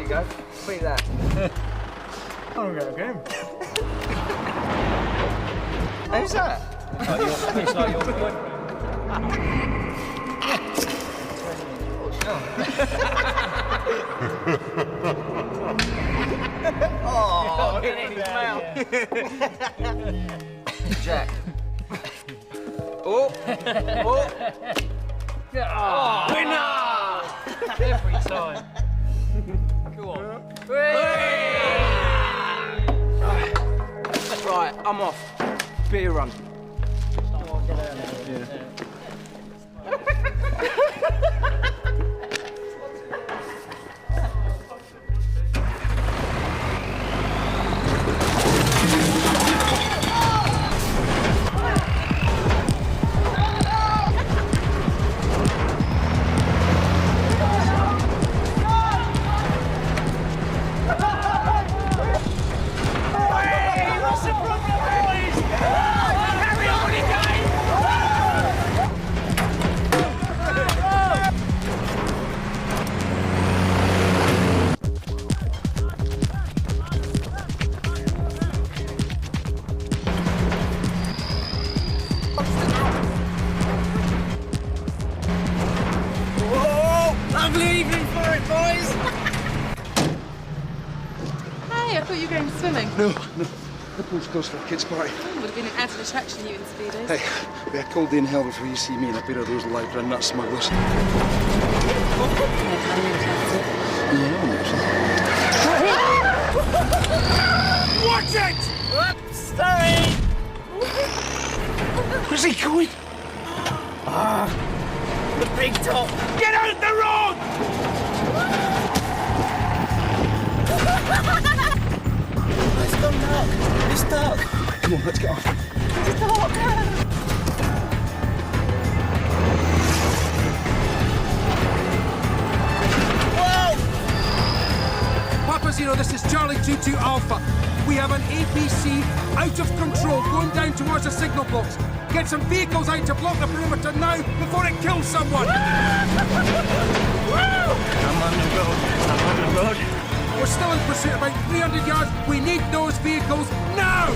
you go. Beat that. I'm gonna get a game. Who's that? It's like your boyfriend. Oh, get in his mouth. Jack. Oh. Oh. Oh, Winner! every time. Go on. Right, I'm off. Beer run. Lovely evening for it, boys! Hey, I thought you were going swimming. No. The pool's closed for a kids' party. Oh, would have been an added attraction, you and Speeders. Hey, we had a cold day in hell before you see me and a pair of those live-run nut smugglers. Watch it! Whoops, sorry! Where's he going? The big top! Get out the road! It's gone dark. It's dark. Come on, let's get off. It's dark. Whoa! Papa Zero, this is Charlie 22 Alpha. We have an APC out of control going down towards the signal box. Get some vehicles out to block the perimeter now before it kills someone. I'm on the road. I'm on the road. We're still in pursuit, about 300 yards. We need those vehicles now!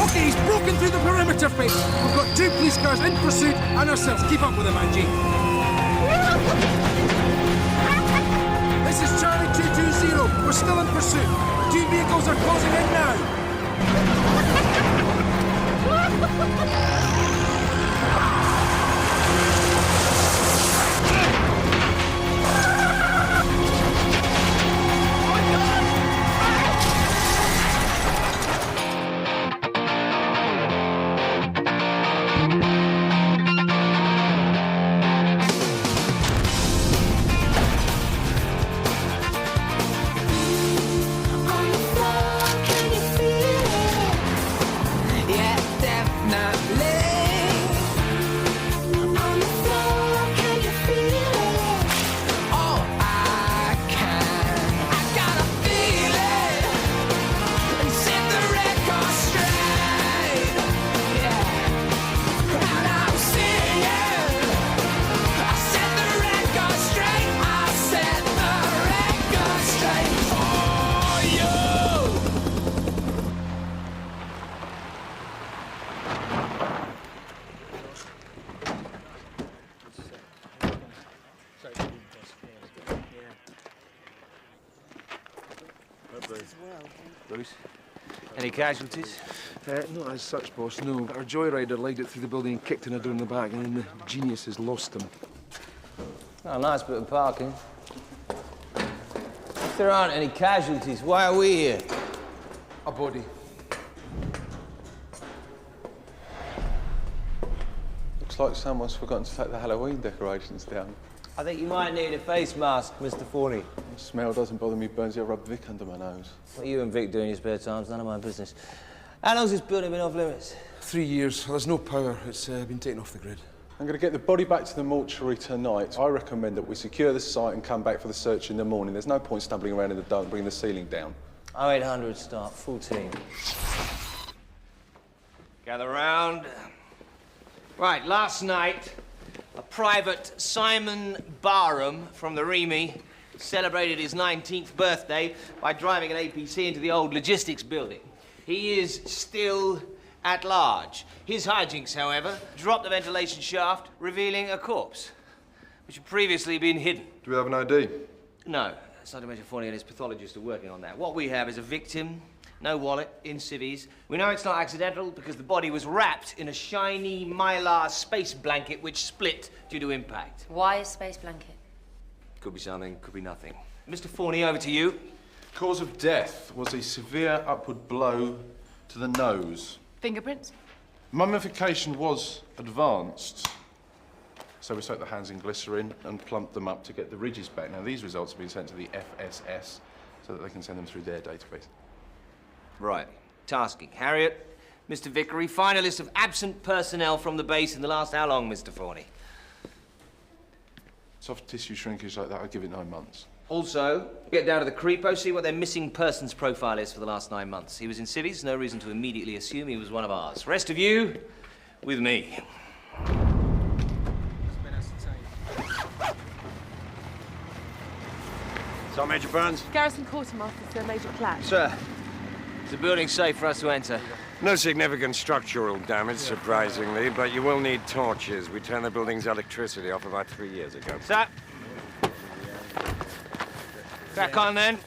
Okay, he's broken through the perimeter face. We've got 2 police cars in pursuit and ourselves. Keep up with him, Angie. This is Charlie 220. We're still in pursuit. 2 vehicles are closing in now. Bruce, any casualties? Not as such, boss, no. Our joyrider legged it through the building and kicked in a door in the back, and then the genius has lost him. Oh, nice bit of parking. If there aren't any casualties, why are we here? A body. Looks like someone's forgotten to take the Halloween decorations down. I think you might need a face mask, Mr. Forney. The smell doesn't bother me, Burns. I'll rub Vic under my nose. What you and Vic do in your spare time's none of my business. How long's this building been off limits? 3 years. There's no power. It's been taken off the grid. I'm going to get the body back to the mortuary tonight. I recommend that we secure the site and come back for the search in the morning. There's no point stumbling around in the dark and bringing the ceiling down. 0800 start, full team. Gather round. Right, last night, a private Simon Barham from the Remy celebrated his 19th birthday by driving an APC into the old logistics building. He is still at large. His hijinks, however, dropped the ventilation shaft, revealing a corpse, which had previously been hidden. Do we have an ID? No, Sergeant Major Forney and his pathologist are working on that. What we have is a victim, no wallet, in civvies. We know it's not accidental because the body was wrapped in a shiny mylar space blanket which split due to impact. Why a space blanket? Could be something, could be nothing. Mr. Forney, over to you. Cause of death was a severe upward blow to the nose. Fingerprints? Mummification was advanced. So we soaked the hands in glycerin and plumped them up to get the ridges back. Now, these results have been sent to the FSS so that they can send them through their database. Right. Tasking. Harriet, Mr. Vickery, find a list of absent personnel from the base in the last how long, Mr. Forney? Soft tissue shrinkage like that, I'd give it 9 months. Also, get down to the creepo, see what their missing persons profile is for the last 9 months. He was in civvies, no reason to immediately assume he was one of ours. Rest of you, with me. Sergeant Major Burns? Garrison Quartermaster, Sir Major Platt. Sir, is the building safe for us to enter? No significant structural damage, surprisingly, but you will need torches. We turned the building's electricity off about 3 years ago. Sir. Crack on, then.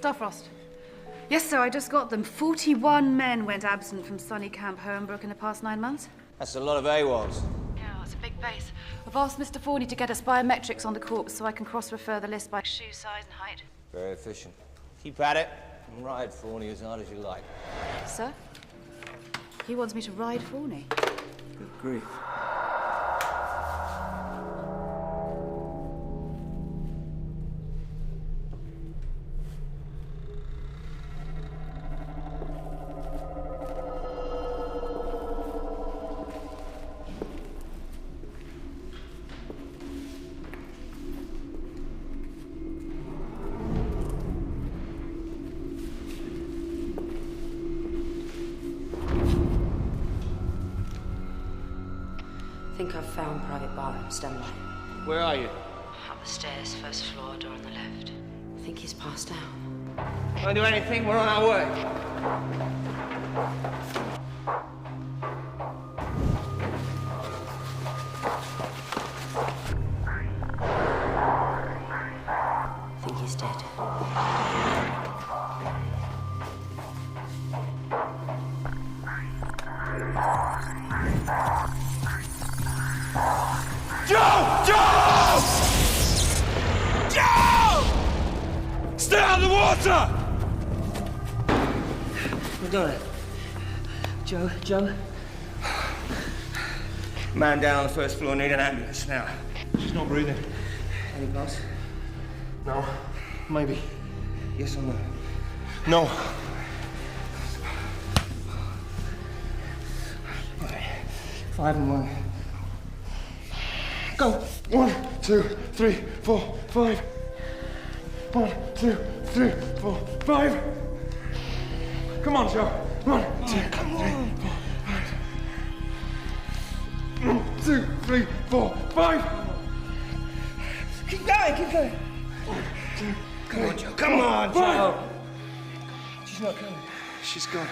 Starfrost. Yes, sir, I just got them. 41 men went absent from Sunny Camp Hermbrook in the past 9 months. That's a lot of AWOLs. Yeah, it's a big base. I've asked Mr. Forney to get us biometrics on the corpse so I can cross-refer the list by shoe size and height. Very efficient. Keep at it and ride Forney as hard as you like. Sir? He wants me to ride Forney. Good grief. I think I've found Private Barham, stand by. Where are you? Up the stairs, first floor, door on the left. I think he's passed out. Don't do anything, we're on our way. I think he's dead. Joe! Joe! Joe! Stay out of the water! We're doing it. Joe? Man down on the first floor, need an ambulance now. She's not breathing. Any pulse? No. Maybe. Yes or no? No. Okay. 5 and 1. Go. 1, 2, 3, 4, 5. 1, 2, 3, 4, 5. Come on, Joe. 1, 2, 3, 4, 5. 1, 2, 3, 4, 5. Keep going. 1, 2, Come on, Joe. Come on, Joe. She's not coming. She's gone.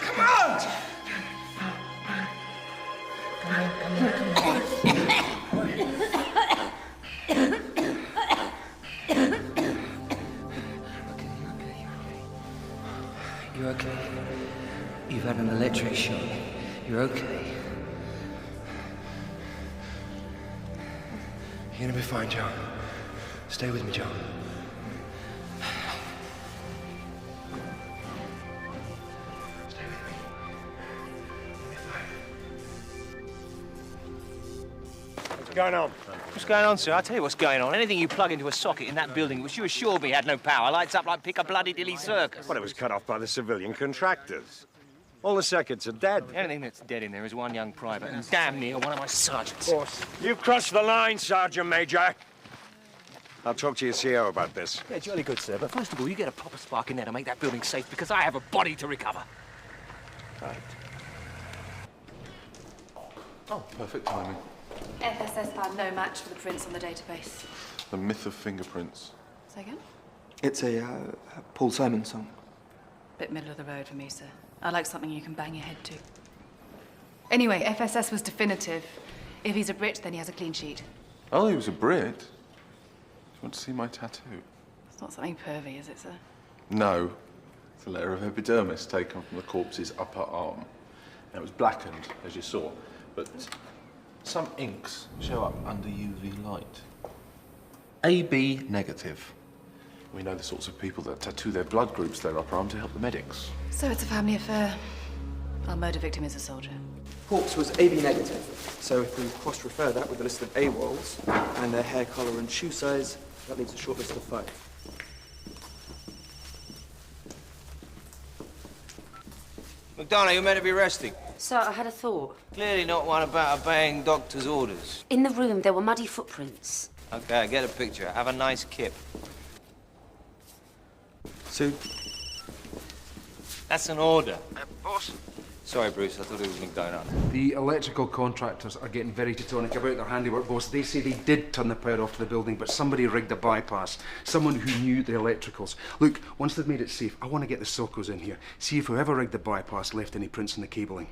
Come on! You're okay. You've had an electric shock. You're okay. You're gonna be fine, Joe. Stay with me, Joe. Stay with me. You'll be fine. What's going on? What's going on, sir? I'll tell you what's going on. Anything you plug into a socket in that building, which you assured me had no power, lights up like Piccadilly Circus. Well, it was cut off by the civilian contractors. All the circuits are dead. The only thing that's dead in there is one young private and damn near one of my sergeants. Boss. You've crossed the line, Sergeant Major. I'll talk to your CO about this. Yeah, jolly good, sir. But first of all, you get a proper spark in there to make that building safe, because I have a body to recover. Right. Oh, perfect timing. FSS found no match for the prints on the database. The myth of fingerprints. Say again? It's a Paul Simon song. Bit middle of the road for me, sir. I like something you can bang your head to. Anyway, FSS was definitive. If he's a Brit, then he has a clean sheet. Oh, he was a Brit? Do you want to see my tattoo? It's not something pervy, is it, sir? No. It's a layer of epidermis taken from the corpse's upper arm. And it was blackened, as you saw, but some inks show up under UV light. AB negative. We know the sorts of people that tattoo their blood groups their upper arm to help the medics. So it's a family affair. Our murder victim is a soldier. Corpse was AB negative, so if we cross-refer that with a list of AWOLs and their hair colour and shoe size, that leaves a short list of 5. McDonough, you're meant to be resting. Sir, I had a thought. Clearly not one about obeying doctor's orders. In the room, there were muddy footprints. Okay, get a picture. Have a nice kip. So, that's an order. Boss? Sorry, Bruce, I thought it was McDonough. The electrical contractors are getting very Teutonic about their handiwork, boss. They say they did turn the power off to the building, but somebody rigged a bypass. Someone who knew the electricals. Look, once they've made it safe, I want to get the Sokos in here. See if whoever rigged the bypass left any prints in the cabling.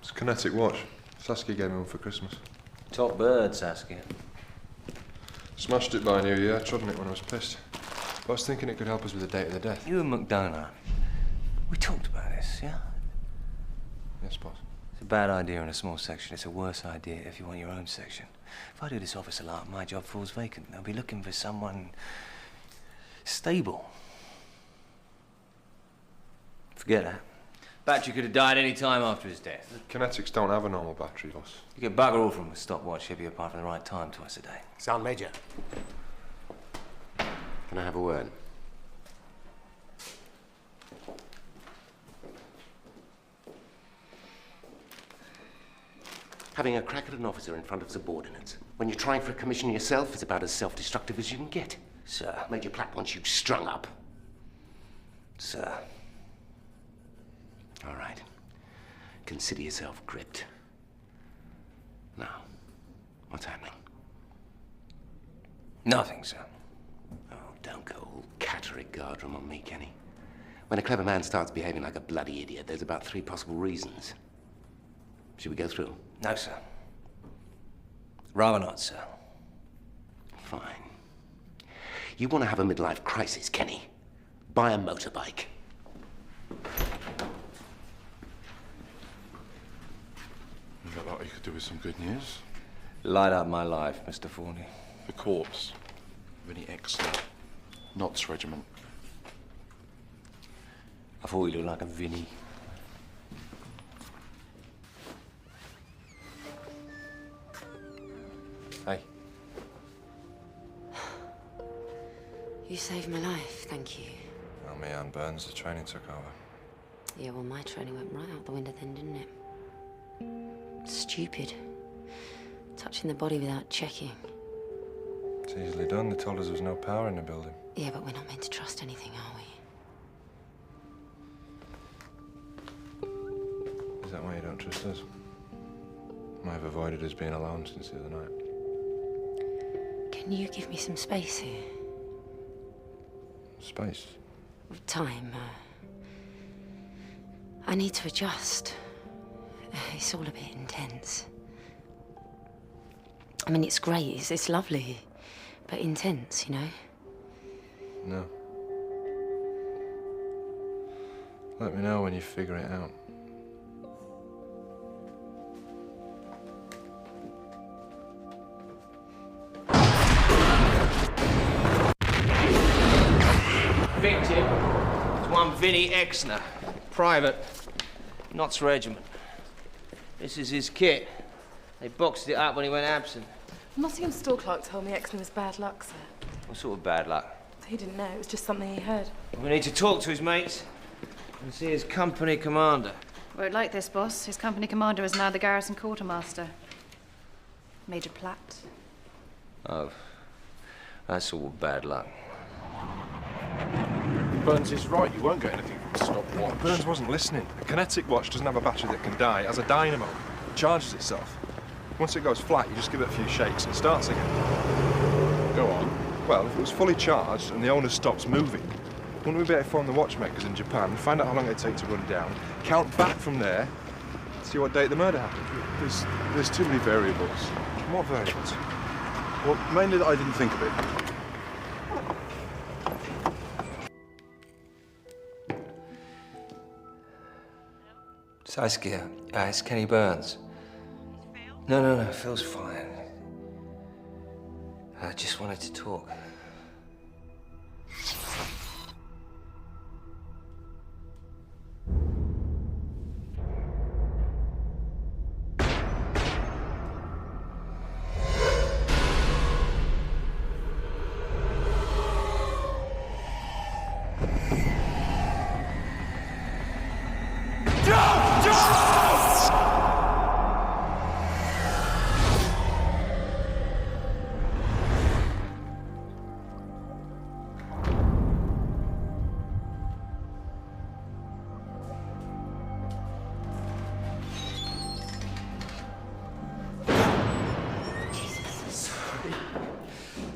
It's a kinetic watch. Saskia gave me one for Christmas. Top bird, Saskia. Smashed it by New Year, trodden it when I was pissed. But I was thinking it could help us with the date of the death. You and McDonough, we talked about this, yeah? Yes, boss. It's a bad idea in a small section. It's a worse idea if you want your own section. If I do this office a lot, my job falls vacant. They'll be looking for someone stable. Forget that. Battery could have died any time after his death. Kinetics don't have a normal battery, boss. You get bugger all from a stopwatch, he'll be apart from the right time twice a day. Sound Major. Can I have a word? Having a crack at an officer in front of subordinates when you're trying for a commission yourself is about as self-destructive as you can get. Sir. Major Platt wants you strung up. Sir. All right. Consider yourself gripped. Now, what's happening? Nothing, sir. Oh, don't go all catterick guardroom on me, Kenny. When a clever man starts behaving like a bloody idiot, there's about 3 possible reasons. Should we go through? No, sir. Rather not, sir. Fine. You want to have a midlife crisis, Kenny? Buy a motorbike. You got that you could do with some good news? Light up my life, Mr. Forney. The corpse. Vinny Exner. Knott's regiment. I thought you looked like a Vinny. Hey. You saved my life, thank you. Well, me and Burns, the training took over. Yeah, well, my training went right out the window then, didn't it? Stupid. Touching the body without checking. It's easily done. They told us there was no power in the building. Yeah, but we're not meant to trust anything, are we? Is that why you don't trust us? I have avoided us being alone since the other night. Can you give me some space here? Space? Time. I need to adjust. It's all a bit intense. I mean, it's great, it's lovely, but intense, you know? No. Let me know when you figure it out. Victim is one Vinny Exner, private, Notts Regiment. This is his kit. They boxed it up when he went absent. Nottingham store clerk told me Exner was bad luck, sir. What sort of bad luck? He didn't know. It was just something he heard. We need to talk to his mates and see his company commander. Won't like this, boss. His company commander is now the garrison quartermaster. Major Platt. Oh, that's all bad luck. Burns is right, you won't get anything from a stopwatch. Burns wasn't listening. A kinetic watch doesn't have a battery that can die. It has a dynamo. It charges itself. Once it goes flat, you just give it a few shakes and it starts again. Go on. Well, if it was fully charged and the owner stops moving, wouldn't we better phone the watchmakers in Japan, find out how long it'd take to run down, count back from there, see what date the murder happened? There's too many variables. What variables? Well, mainly that I didn't think of it. Saskia, it's Kenny Burns. No, Phil's fine. I just wanted to talk.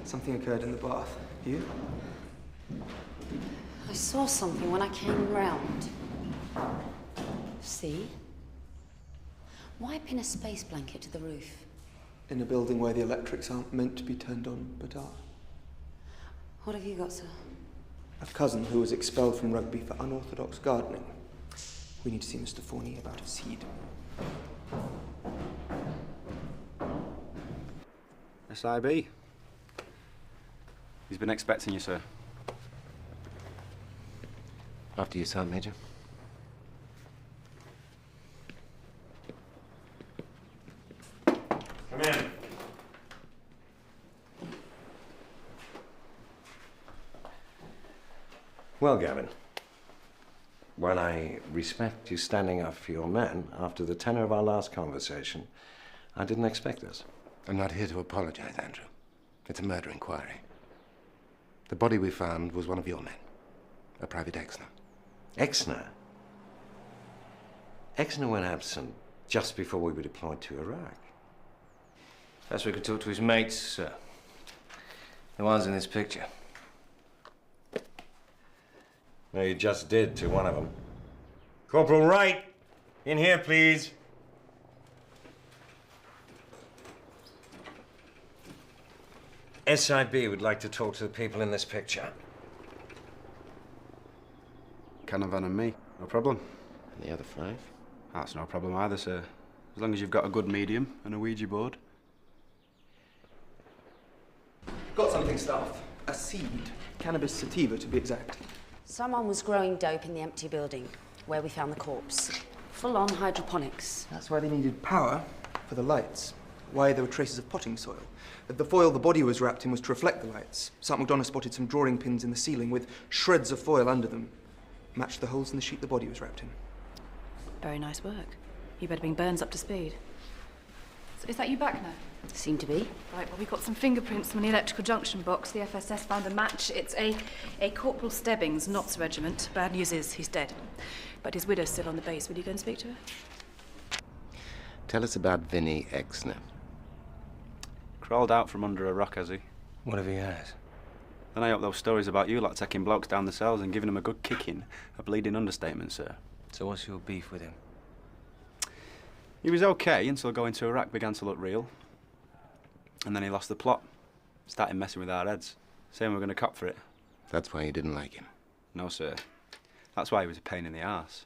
Something occurred in the bath. You? I saw something when I came round. See? Why pin a space blanket to the roof? In a building where the electrics aren't meant to be turned on, but are. What have you got, sir? A cousin who was expelled from rugby for unorthodox gardening. We need to see Mr. Forney about a seed. S.I.B. He's been expecting you, sir. After you, Sergeant Major. Come in. Well, Gavin, while I respect you standing up for your men, after the tenor of our last conversation, I didn't expect this. I'm not here to apologize, Andrew. It's a murder inquiry. The body we found was one of your men, a Private Exner. Exner? Exner went absent just before we were deployed to Iraq. Perhaps we could talk to his mates, sir. The ones in this picture. No, you just did to one of them. Corporal Wright, in here, please. S.I.B. would like to talk to the people in this picture. Canavan and me, no problem. And the other 5? That's no problem either, sir. As long as you've got a good medium and a Ouija board. Got something, staff. A seed. Cannabis sativa, to be exact. Someone was growing dope in the empty building where we found the corpse. Full-on hydroponics. That's why they needed power for the lights. Why there were traces of potting soil. The foil the body was wrapped in was to reflect the lights. Sergeant McDonough spotted some drawing pins in the ceiling with shreds of foil under them. Matched the holes in the sheet the body was wrapped in. Very nice work. You better bring Burns up to speed. So is that you back now? Seem to be. Right, well, we got some fingerprints from the electrical junction box. The FSS found a match. It's a Corporal Stebbings, Notts Regiment. Bad news is he's dead. But his widow's still on the base. Will you go and speak to her? Tell us about Vinny Exner. Crawled out from under a rock, has he? What have he had? Then I hope those stories about you lot taking blokes down the cells and giving them a good kicking are bleeding understatement, sir. So what's your beef with him? He was okay until going to Iraq began to look real. And then he lost the plot. Started messing with our heads. Saying we're going to cop for it. That's why you didn't like him? No, sir. That's why he was a pain in the arse.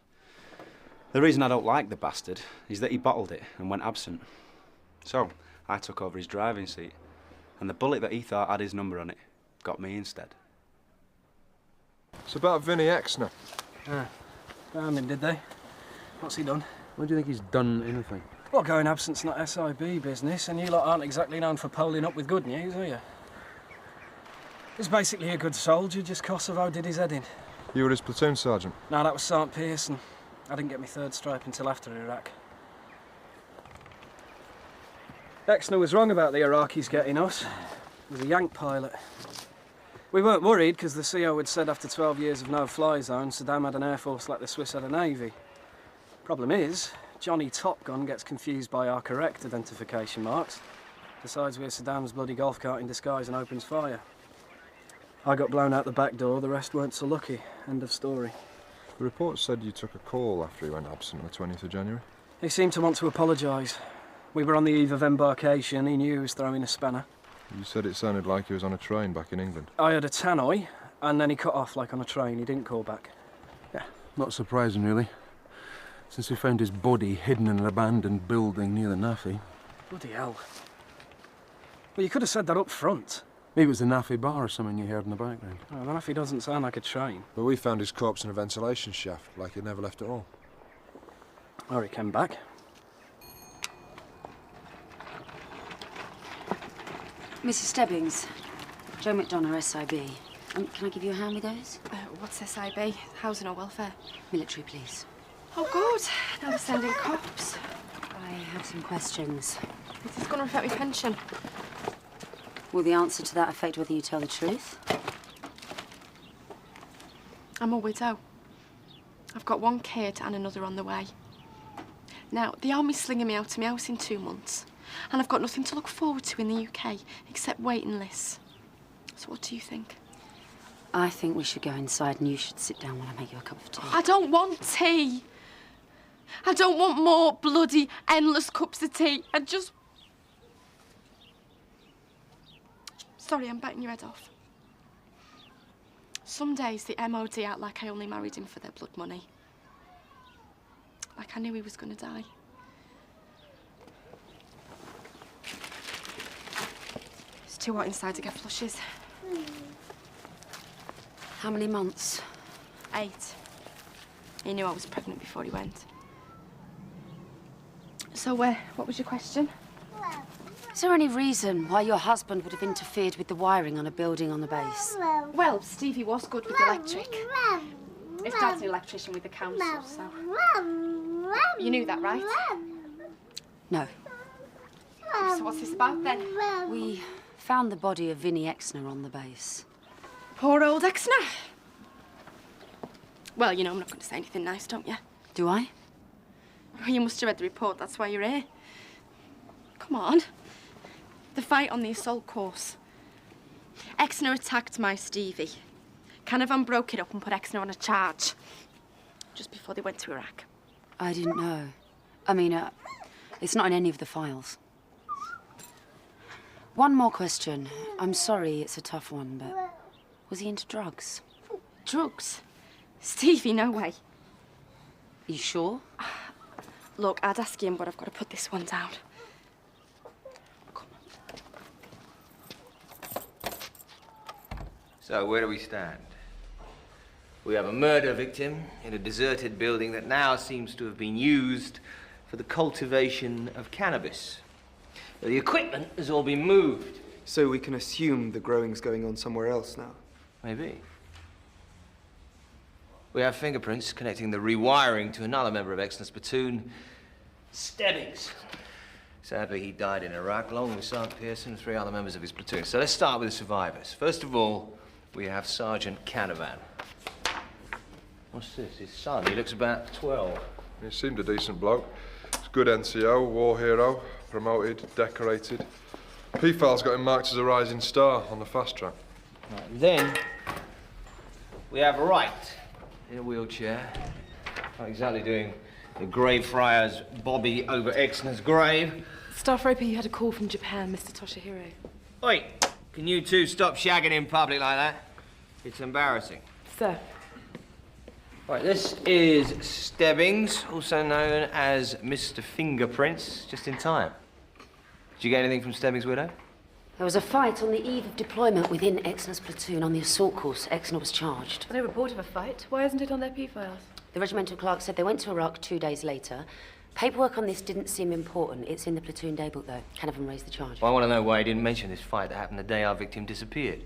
The reason I don't like the bastard is that he bottled it and went absent. So, I took over his driving seat, and the bullet that he thought had his number on it got me instead. It's about Vinny Exner. Ah, found him, did they? What's he done? Why do you think he's done anything? Well, going absent's not S.I.B business, and you lot aren't exactly known for polling up with good news, are you? He's basically a good soldier, just Kosovo did his head in. You were his platoon sergeant? No, that was Sergeant Pearson. I didn't get my third stripe until after Iraq. Exner was wrong about the Iraqis getting us. He was a Yank pilot. We weren't worried because the CO had said after 12 years of no-fly zone, Saddam had an air force like the Swiss had a navy. Problem is, Johnny Top Gun gets confused by our correct identification marks, decides we're Saddam's bloody golf cart in disguise and opens fire. I got blown out the back door, the rest weren't so lucky. End of story. The report said you took a call after he went absent on the 20th of January. He seemed to want to apologise. We were on the eve of embarkation, he knew he was throwing a spanner. You said it sounded like he was on a train back in England. I had a tannoy, and then he cut off like on a train. He didn't call back. Yeah, not surprising, really. Since we found his body hidden in an abandoned building near the Nafi. Bloody hell. Well, you could have said that up front. Maybe it was the Nafi bar or something you heard in the background. Well, the Nafi doesn't sound like a train. But we found his corpse in a ventilation shaft, like he'd never left at all. Or he came back. Mrs. Stebbings, Joe McDonough, S.I.B. Can I give you a hand with those? What's S.I.B? Housing or welfare? Military, please. Oh, good. Now they're sending cops. I have some questions. Is this going to affect my pension? Will the answer to that affect whether you tell the truth? I'm a widow. I've got one kid and another on the way. Now, the army's slinging me out of my house in 2 months, and I've got nothing to look forward to in the UK except waiting lists. So what do you think? I think we should go inside and you should sit down while I make you a cup of tea. I don't want tea. I don't want more bloody endless cups of tea. I just... Sorry, I'm biting your head off. Some days the MOD act like I only married him for their blood money. Like I knew he was going to die. It's too hot inside to get flushes. How many months? 8. He knew I was pregnant before he went. So, what was your question? Is there any reason why your husband would have interfered with the wiring on a building on the base? Well, Stevie was good with the electric. His dad's an electrician with the council, so... You knew that, right? No. So what's this about, then? We found the body of Vinny Exner on the base. Poor old Exner. Well, you know, I'm not going to say anything nice, don't you? Do I? Well, you must have read the report, that's why you're here. Come on. The fight on the assault course. Exner attacked my Stevie. Canavan broke it up and put Exner on a charge. Just before they went to Iraq. I didn't know. I mean, it's not in any of the files. One more question. I'm sorry, it's a tough one, but was he into drugs? Drugs? Stevie, no way. You sure? Look, I'd ask him, but I've got to put this one down. So, where do we stand? We have a murder victim in a deserted building that now seems to have been used for the cultivation of cannabis. The equipment has all been moved. So we can assume the growing's going on somewhere else now? Maybe. We have fingerprints connecting the rewiring to another member of Exner's platoon, Stebbings. Sadly, he died in Iraq, along with Sergeant Pearson and 3 other members of his platoon. So let's start with the survivors. First of all, we have Sergeant Canavan. What's this? His son. He looks about 12. He seemed a decent bloke. He's a good NCO, war hero, promoted, decorated. P-File's got him marked as a rising star on the fast track. Right, then, we have Wright in a wheelchair. Not exactly doing the grave friar's Bobby over Exner's grave. Staff Roper, you had a call from Japan, Mr. Toshihiro. Oi, can you two stop shagging in public like that? It's embarrassing. Sir. Right, this is Stebbings, also known as Mr. Fingerprints, just in time. Did you get anything from Stebbings' widow? There was a fight on the eve of deployment within Exner's platoon on the assault course. Exner was charged. No report of a fight. Why isn't it on their P-files? The regimental clerk said they went to Iraq 2 days later. Paperwork on this didn't seem important. It's in the platoon daybook, though. Canavan raised the charge. Well, I want to know why he didn't mention this fight that happened the day our victim disappeared.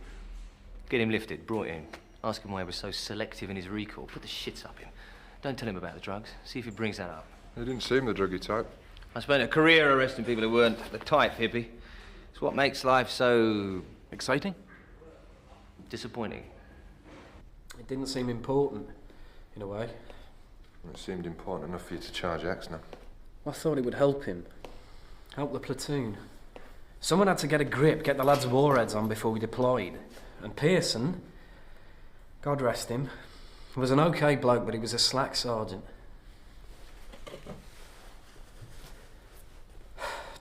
Get him lifted, brought in. Ask him why he was so selective in his recall. Put the shits up him. Don't tell him about the drugs. See if he brings that up. He didn't seem the druggy type. I spent a career arresting people who weren't the type, hippie. It's what makes life so... exciting? Disappointing. It didn't seem important, in a way. It seemed important enough for you to charge Exner. I thought it would help him. Help the platoon. Someone had to get a grip, get the lads' warheads on before we deployed. And Pearson, God rest him, was an okay bloke, but he was a slack sergeant.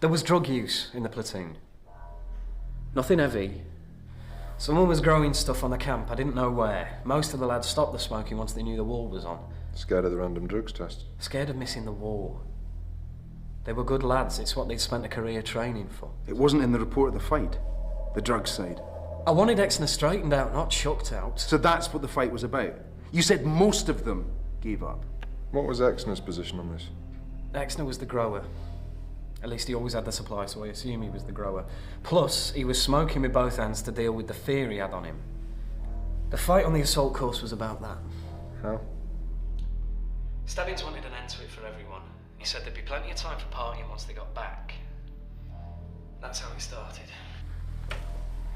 There was drug use in the platoon. Nothing heavy. Someone was growing stuff on the camp, I didn't know where. Most of the lads stopped the smoking once they knew the war was on. Scared of the random drugs test? Scared of missing the war. They were good lads, it's what they'd spent a career training for. It wasn't in the report of the fight, the drug side. I wanted Exner straightened out, not chucked out. So that's what the fight was about. You said most of them gave up. What was Exner's position on this? Exner was the grower. At least he always had the supply, so I assume he was the grower. Plus, he was smoking with both hands to deal with the fear he had on him. The fight on the assault course was about that. How? Stebbings wanted an end to it for everyone. He said there'd be plenty of time for partying once they got back. That's how it started.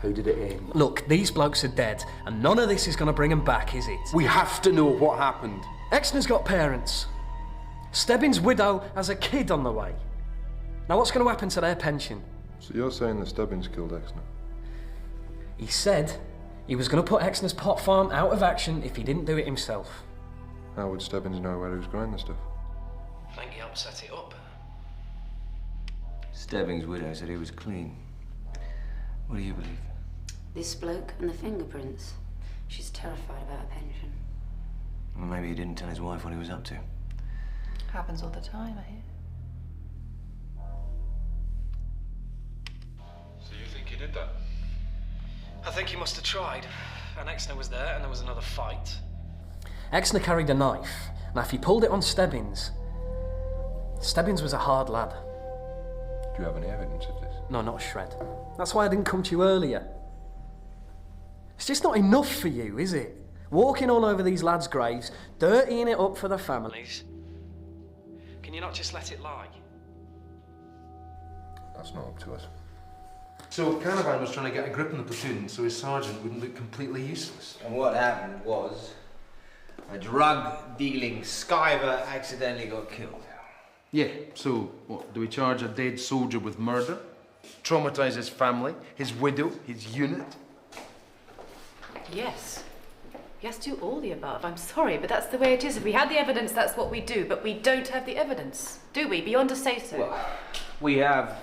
How did it end? Look, these blokes are dead, and none of this is going to bring them back, is it? We have to know what happened. Exner's got parents. Stebbings' widow has a kid on the way. Now what's going to happen to their pension? So you're saying that Stebbings killed Exner? He said he was going to put Exner's pot farm out of action if he didn't do it himself. How would Stebbings know where he was growing the stuff? I think he upset it up. Stebbings' widow said he was clean. What do you believe? This bloke and the fingerprints. She's terrified about her pension. Well, maybe he didn't tell his wife what he was up to. Happens all the time, I hear. So you think he did that? I think he must have tried. And Exner was there, and there was another fight. Exner carried a knife. Now, if he pulled it on Stebbings... Stebbings was a hard lad. Do you have any evidence of this? No, not a shred. That's why I didn't come to you earlier. It's just not enough for you, is it? Walking all over these lads' graves, dirtying it up for their families. Can you not just let it lie? That's not up to us. So Canavan was trying to get a grip on the platoon so his sergeant wouldn't look completely useless. And what happened was a drug-dealing skiver accidentally got killed. Yeah, so what, do we charge a dead soldier with murder? Traumatise his family, his widow, his unit? Yes. Yes, do all the above. I'm sorry, but that's the way it is. If we had the evidence, that's what we do. But we don't have the evidence, do we? Beyond a say-so. Well, we have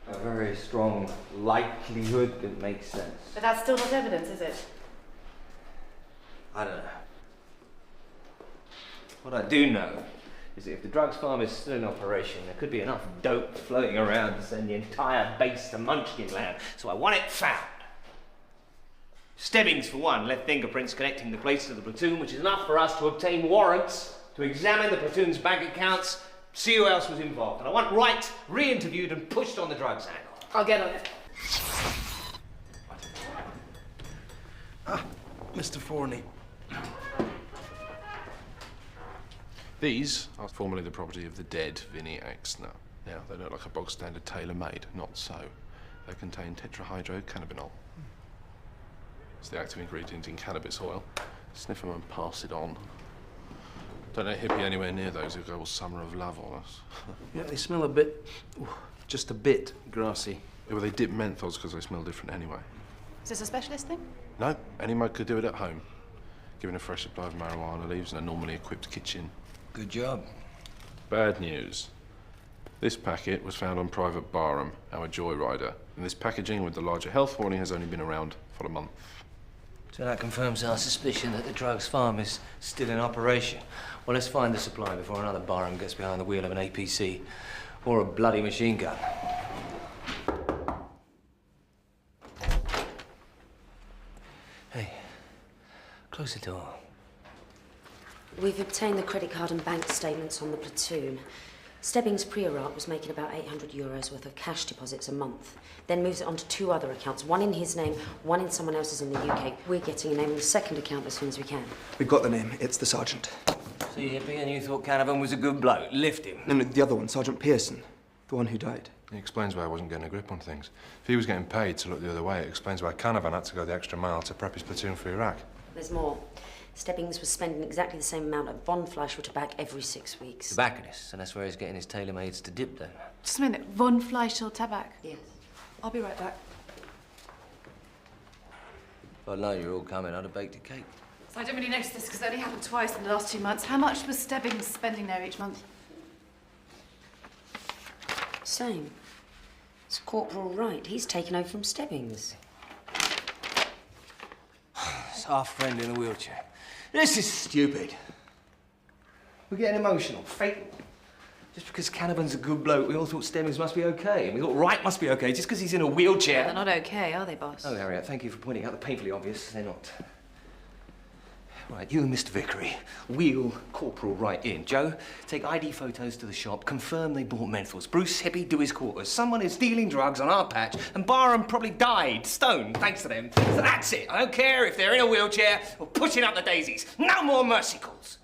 a very strong likelihood that makes sense. But that's still not evidence, is it? I don't know. What I do know is that if the drugs farm is still in operation, there could be enough dope floating around to send the entire base to Munchkin Land. So I want it found. Stebbings, for one, left fingerprints connecting the place to the platoon, which is enough for us to obtain warrants to examine the platoon's bank accounts, see who else was involved. And I want Wright re-interviewed and pushed on the drugs angle. I'll get on it. Mr. Forney. These are formerly the property of the dead Vinny Exner. Now, they look like a bog-standard tailor-made. Not so. They contain tetrahydrocannabinol. It's the active ingredient in cannabis oil. Sniff them and pass it on. Don't let hippie anywhere near those who go all summer of love on us. Yeah, they smell a bit, just a bit grassy. Yeah, well, they dip menthols because they smell different anyway. Is this a specialist thing? No, any mug could do it at home. Given a fresh supply of marijuana leaves in a normally equipped kitchen. Good job. Bad news. This packet was found on Private Barham, our joyrider, and this packaging with the larger health warning has only been around for a month. So that confirms our suspicion that the drugs farm is still in operation. Well, let's find the supply before another Barham gets behind the wheel of an APC or a bloody machine gun. Hey, close the door. We've obtained the credit card and bank statements on the platoon. Stebbings pre-Iraq was making about €800 worth of cash deposits a month, then moves it onto 2 other accounts, one in his name, one in someone else's in the UK. We're getting a name on the second account as soon as we can. We've got the name. It's the sergeant. See, hippie, and you thought Canavan was a good bloke. Lift him. No, the other one, Sergeant Pearson, the one who died. It explains why I wasn't getting a grip on things. If he was getting paid to look the other way, it explains why Canavan had to go the extra mile to prep his platoon for Iraq. There's more. Stebbings was spending exactly the same amount at Von Fleischl tobacco every 6 weeks. Tobacconist, and that's where he's getting his tailor-mades to dip, then. Just a minute. Von Fleischl Tabak? Yes. I'll be right back. If I'd known you were all coming, I'd have baked a cake. So I don't really notice this because it only happened twice in the last 2 months. How much was Stebbings spending there each month? Same. It's Corporal Wright. He's taken over from Stebbings. It's our friend in a wheelchair. This is stupid. We're getting emotional. Fatal. Just because Canavan's a good bloke, we all thought Stebbings must be okay. And we thought Wright must be okay just because he's in a wheelchair. They're not okay, are they, boss? Oh, Harriet, thank you for pointing out the painfully obvious. They're not. Right, you and Mr. Vickery wheel Corporal Wright in. Joe, take ID photos to the shop, confirm they bought menthols. Bruce, Hippie, do his quarters. Someone is dealing drugs on our patch, and Barham probably died, stoned, thanks to them. So that's it. I don't care if they're in a wheelchair or pushing up the daisies. No more mercy calls.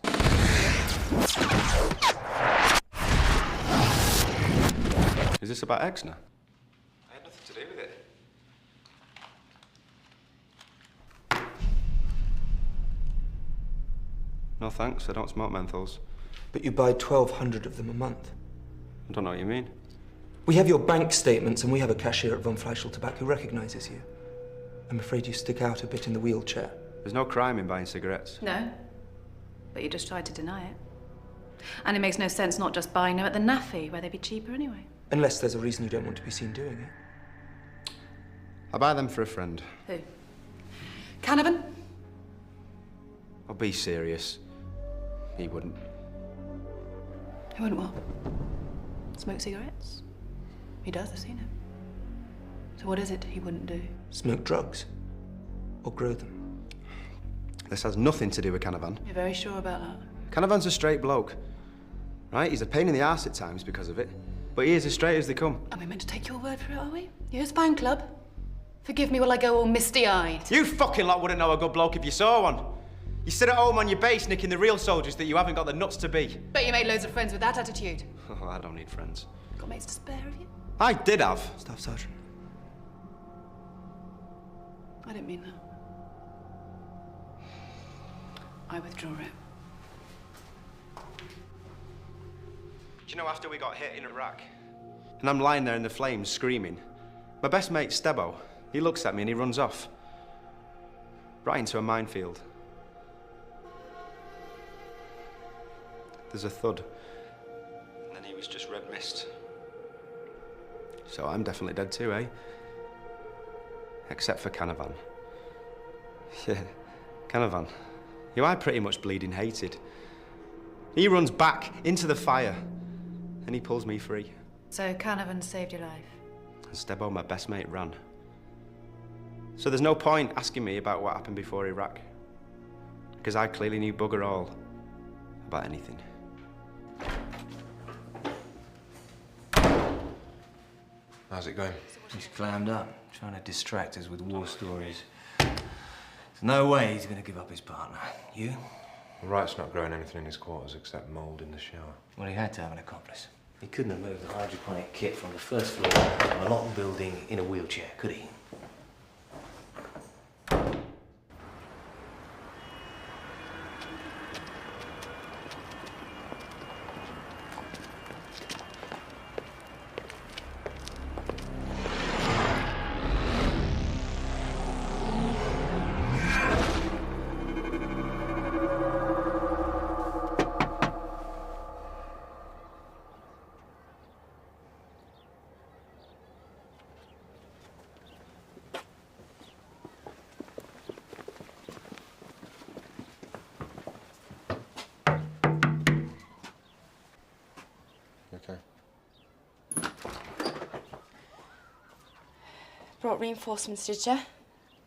Is this about Exner? I had nothing to do with it. No thanks, I don't smoke menthols. But you buy 1,200 of them a month. I don't know what you mean. We have your bank statements and we have a cashier at Von Fleischl Tobacco who recognises you. I'm afraid you stick out a bit in the wheelchair. There's no crime in buying cigarettes. No. But you just tried to deny it. And it makes no sense not just buying them at the NAFI, where they'd be cheaper anyway. Unless there's a reason you don't want to be seen doing it. I buy them for a friend. Who? Canavan? I'll be serious. He wouldn't. He wouldn't what? Smoke cigarettes? He does, I've seen him. So what is it he wouldn't do? Smoke drugs. Or grow them. This has nothing to do with Canavan. You're very sure about that? Canavan's a straight bloke. Right? He's a pain in the arse at times because of it. But he is as straight as they come. Are we meant to take your word for it, are we? You're a spine club. Forgive me while I go all misty-eyed. You fucking lot wouldn't know a good bloke if you saw one. You sit at home on your base nicking the real soldiers that you haven't got the nuts to be. Bet you made loads of friends with that attitude. Oh, I don't need friends. Got mates to spare, have you? I did have. Staff Sergeant. I didn't mean that. I withdraw it. Do you know, after we got hit in Iraq, and I'm lying there in the flames screaming, my best mate, Stebbo, he looks at me and he runs off. Right into a minefield. There's a thud. And then he was just red mist. So I'm definitely dead too, eh? Except for Canavan. Yeah, Canavan. Who I pretty much bleeding hated. He runs back into the fire, and he pulls me free. So Canavan saved your life? And Stebbo, my best mate, ran. So there's no point asking me about what happened before Iraq. Because I clearly knew bugger all about anything. How's it going? He's clammed up, trying to distract us with war stories. There's no way he's going to give up his partner. You? Wright's not growing anything in his quarters except mould in the shower. Well, he had to have an accomplice. He couldn't have moved the hydroponic kit from the first floor of a locked building in a wheelchair, could he? brought reinforcements, did you?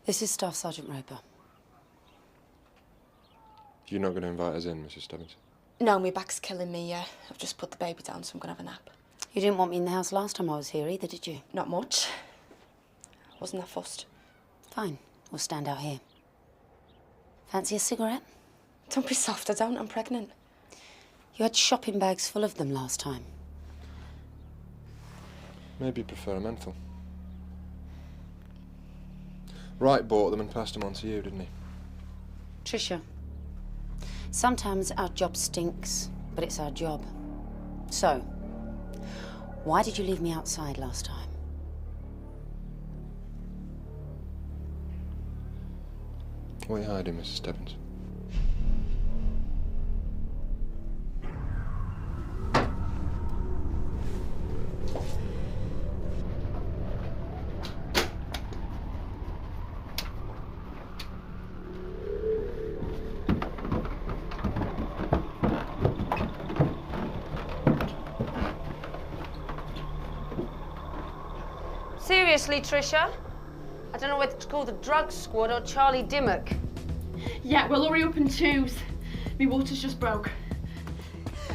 This is Staff Sergeant Roper. You're not going to invite us in, Mrs. Stebbins? No, my back's killing me, yeah. I've just put the baby down, so I'm going to have a nap. You didn't want me in the house last time I was here either, did you? Not much. Wasn't that fussed. Fine. We'll stand out here. Fancy a cigarette? Don't be soft, I don't. I'm pregnant. You had shopping bags full of them last time. Maybe you prefer a menthol. Wright bought them and passed them on to you, didn't he? Tricia, sometimes our job stinks, but it's our job. So, why did you leave me outside last time? What are you hiding, Mrs. Stebbins? Seriously, Tricia? I don't know whether to call the drug squad or Charlie Dimmock. Yeah, we'll hurry up in twos. My water's just broke.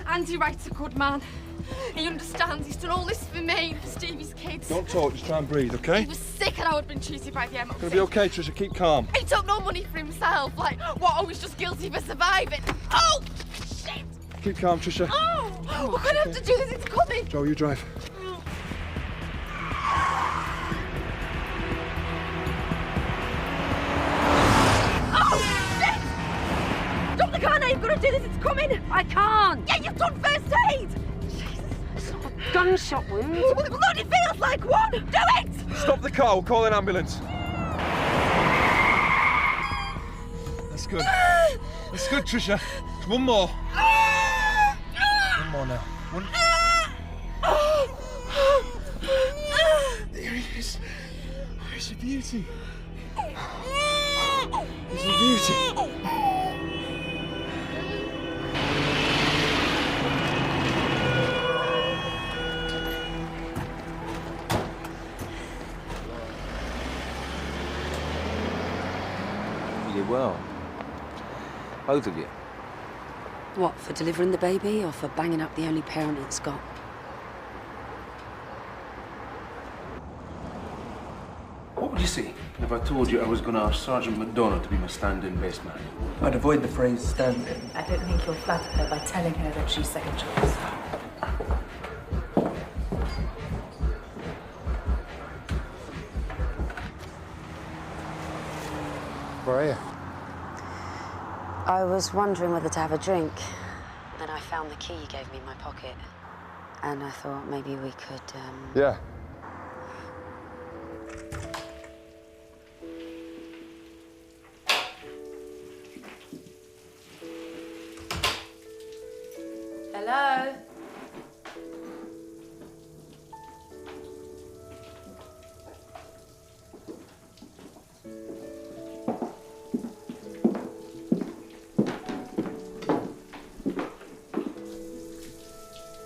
Andy Wright's a good man. He understands. He's done all this for me and for Stevie's kids. Don't talk, just try and breathe, okay? He was sick and I would have been treated by the MOT. Gonna be okay, Tricia, keep calm. He took no money for himself. Like, what, I was just guilty for surviving. Oh, shit! Keep calm, Tricia. Oh, we're gonna have to do this. It's coming. Joe, you drive. I can't, you've got to do this, it's coming! I can't! Yeah, you've done first aid! It's not a gunshot wound. Well, it only feels like one! Do it! Stop the car, we'll call an ambulance. That's good. That's good, Tricia. One more. One more now. One. There he is. He's a beauty. He's a beauty. You did well. Both of you. What, for delivering the baby or for banging up the only parent it's got? What would you say if I told you I was going to ask Sergeant McDonough to be my stand-in best man? I'd avoid the phrase stand-in. I don't think you'll flatter her by telling her that she's second choice. Where are you? I was wondering whether to have a drink. Then I found the key you gave me in my pocket. And I thought maybe we could, Yeah. Hello?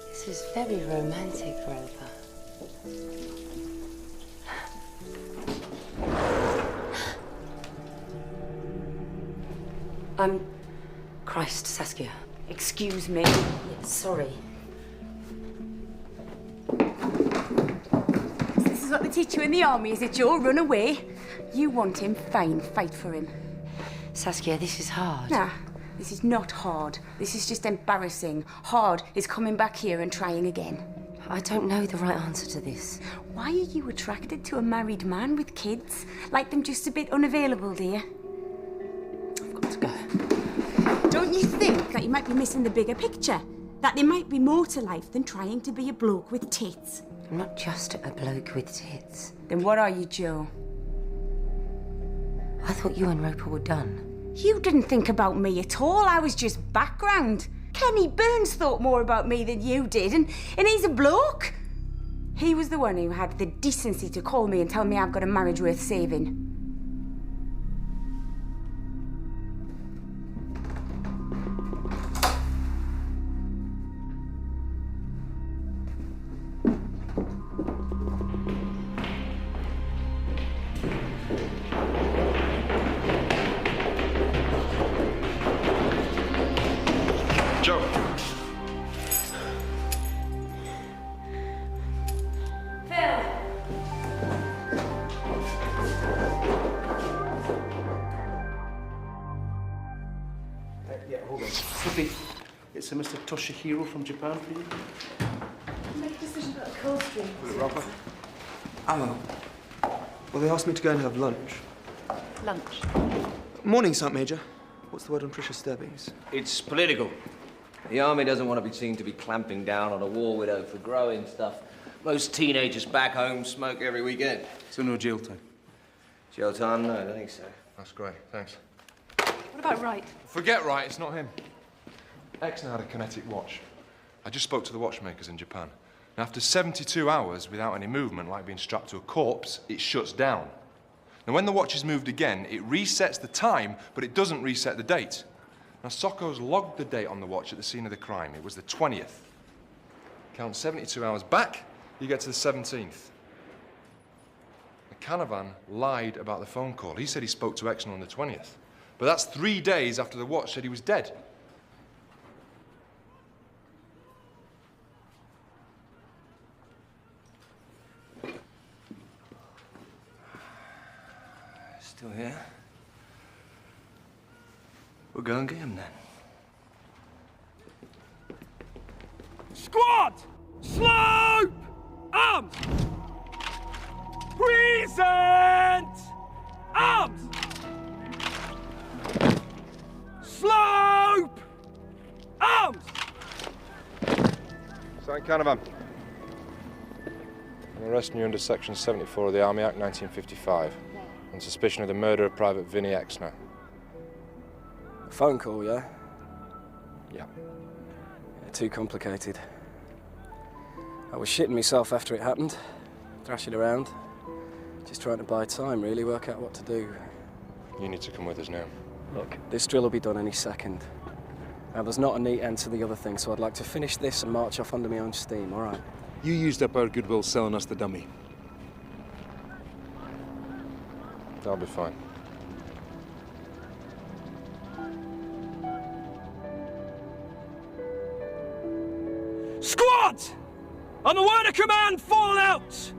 This is very romantic, Roper. Christ, Saskia. Excuse me. Yeah, sorry. This is what they teach you in the army, is it, Joe? Run away. You want him, fine, fight for him. Saskia, this is hard. Nah, this is not hard. This is just embarrassing. Hard is coming back here and trying again. I don't know the right answer to this. Why are you attracted to a married man with kids? Like them just a bit unavailable, dear? I've got to go. Don't you think that you might be missing the bigger picture? That there might be more to life than trying to be a bloke with tits? I'm not just a bloke with tits. Then what are you, Joe? I thought you and Roper were done. You didn't think about me at all. I was just background. Kenny Burns thought more about me than you did, and he's a bloke. He was the one who had the decency to call me and tell me I've got a marriage worth saving. Yeah, hold on. Flippy, it's a Mr. Toshihiro from Japan for you. Make a decision about the cold stream. Oh. Well, they asked me to go and have lunch. Lunch. Morning, Sergeant Major. What's the word on Tricia Stebbings? It's political. The army doesn't want to be seen to be clamping down on a war widow for growing stuff. Most teenagers back home smoke every weekend. So no jail time? Jail time? No, I don't think so. That's great, thanks. What about Wright? Forget Wright, it's not him. Exner had a kinetic watch. I just spoke to the watchmakers in Japan. And after 72 hours without any movement, like being strapped to a corpse, it shuts down. Now, when the watch is moved again, it resets the time, but it doesn't reset the date. Now, Socko's logged the date on the watch at the scene of the crime. It was the 20th. Count 72 hours back, you get to the 17th. Canavan lied about the phone call. He said he spoke to Exner on the 20th. But that's 3 days after the watch said he was dead. Still here? We'll go and get him then. Squad! Slope! Arms! Present! Arms! Slope! Arms! Sergeant Canavan. I'm arresting you under Section 74 of the Army Act 1955 on suspicion of the murder of Private Vinny Exner. A phone call, yeah? Yeah. Too complicated. I was shitting myself after it happened, thrashing around. Just trying to buy time, really, work out what to do. You need to come with us now. Look, this drill will be done any second. Now, there's not a neat end to the other thing, so I'd like to finish this and march off under my own steam, all right? You used up our goodwill selling us the dummy. I'll be fine. Squad! On the word of command, fall out!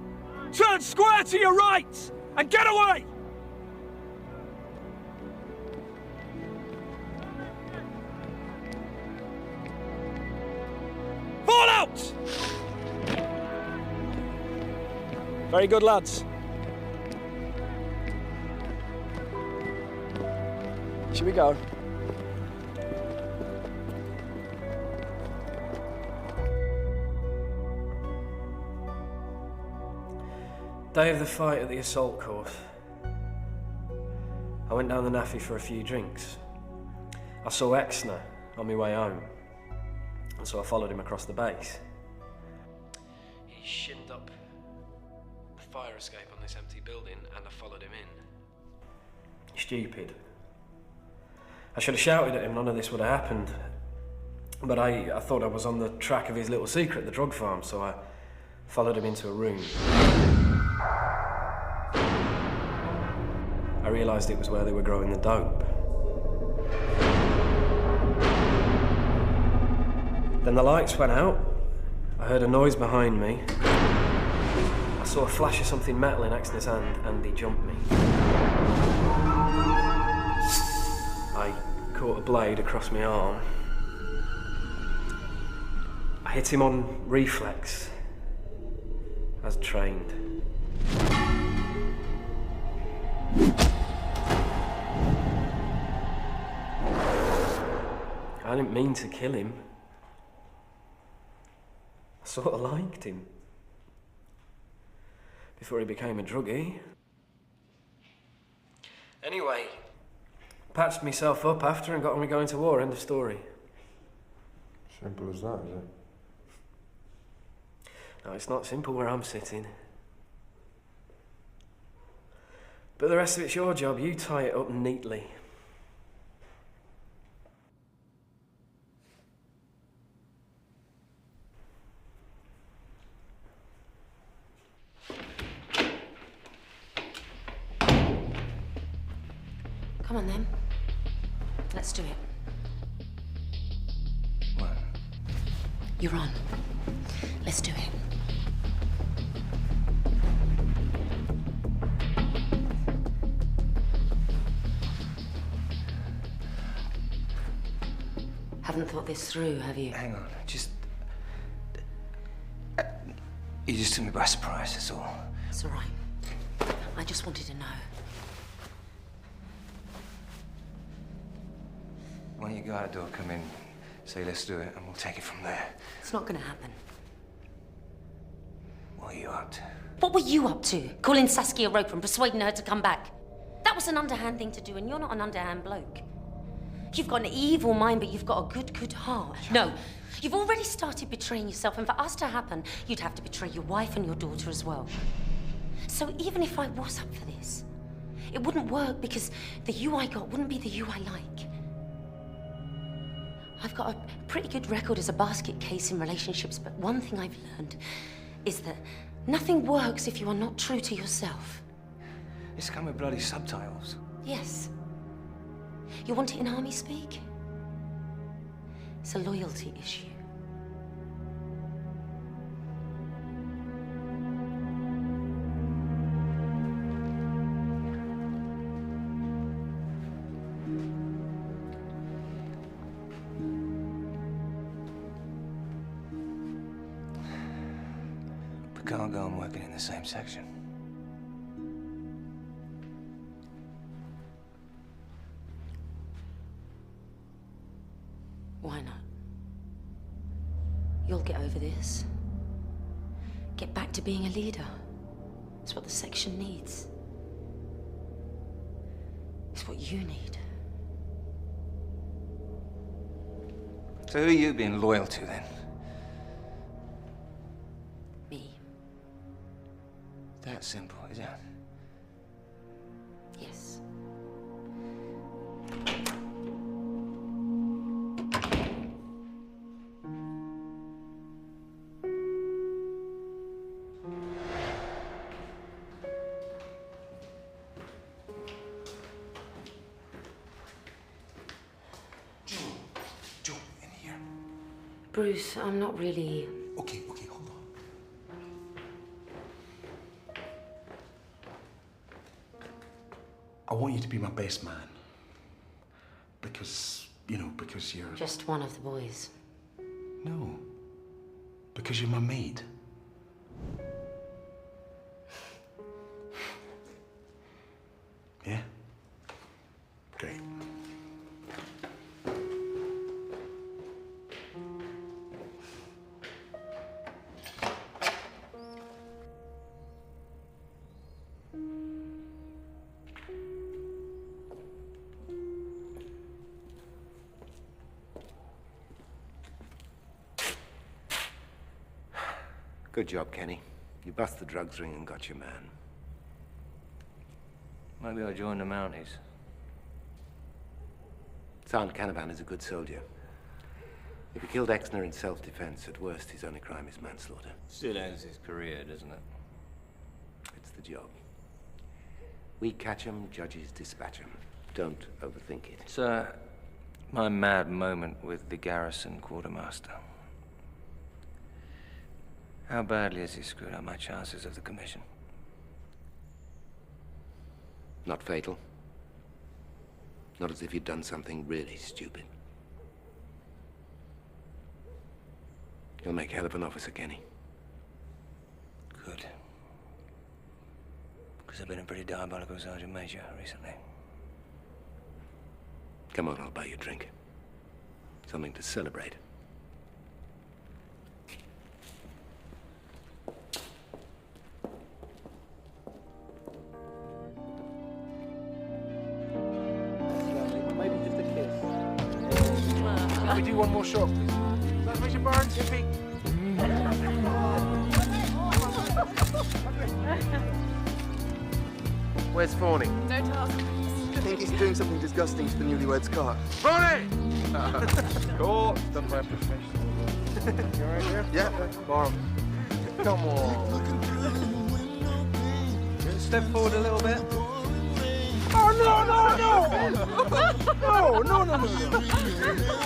Turn square to your right and get away! Fall out! Very good, lads. Should we go? Day of the fight at the assault course. I went down the Naffy for a few drinks. I saw Exner on my way home, and so I followed him across the base. He shinned up the fire escape on this empty building, and I followed him in. Stupid. I should have shouted at him, none of this would have happened. But I thought I was on the track of his little secret, the drug farm, so I followed him into a room. I realised it was where they were growing the dope. Then the lights went out. I heard a noise behind me. I saw a flash of something metal in Exner's hand, and he jumped me. I caught a blade across my arm. I hit him on reflex, as trained. I didn't mean to kill him. I sort of liked him. Before he became a druggie. Anyway, patched myself up after and got on with going to war, end of story. Simple as that, is it? No, it's not simple where I'm sitting. But the rest of it's your job. You tie it up neatly. Come on, then. Let's do it. What? You're on. Let's do it. Haven't thought this through, have you? Hang on, just... You just took me by surprise, that's all. It's all right. I just wanted to know. Why don't you go out the door, come in, say let's do it, and we'll take it from there. It's not going to happen. What are you up to? What were you up to? Calling Saskia Roper and persuading her to come back? That was an underhand thing to do, and you're not an underhand bloke. You've got an evil mind, but you've got a good heart. No, you've already started betraying yourself, and for us to happen, you'd have to betray your wife and your daughter as well. So even if I was up for this, it wouldn't work because the you I got wouldn't be the you I like. I've got a pretty good record as a basket case in relationships, but one thing I've learned is that nothing works if you are not true to yourself. It's come with bloody subtitles. Yes. You want it in army speak? It's a loyalty issue. We can't go on working in the same section. Why not? You'll get over this. Get back to being a leader. It's what the section needs. It's what you need. So who are you being loyal to, then? Me. That simple, is it? Yes. Bruce, I'm not really... Okay, hold on. I want you to be my best man. Because, because you're... Just one of the boys. No. Because you're my maid. Yeah? Great. Good job, Kenny. You bust the drugs ring and got your man. Maybe I'll join the Mounties. Sergeant Canavan is a good soldier. If he killed Exner in self-defense, at worst, his only crime is manslaughter. Still ends his career, doesn't it? It's the job. We catch 'em, judges dispatch 'em. Don't overthink it. It's my mad moment with the garrison quartermaster. How badly has he screwed up my chances of the commission? Not fatal. Not as if you'd done something really stupid. You'll make hell of an officer, Kenny. Good. Because I've been a pretty diabolical sergeant major recently. Come on, I'll buy you a drink. Something to celebrate. Maybe just a kiss. Can we do one more shot, please? That's Mr. Barnes, your feet. Where's Fawny? Don't ask. I think he's doing something disgusting to the newlyweds' car. Ronnie! Cool. Done by a professional. You alright here? Yeah. Mom. Come on. Step forward a little bit. Oh, no! No!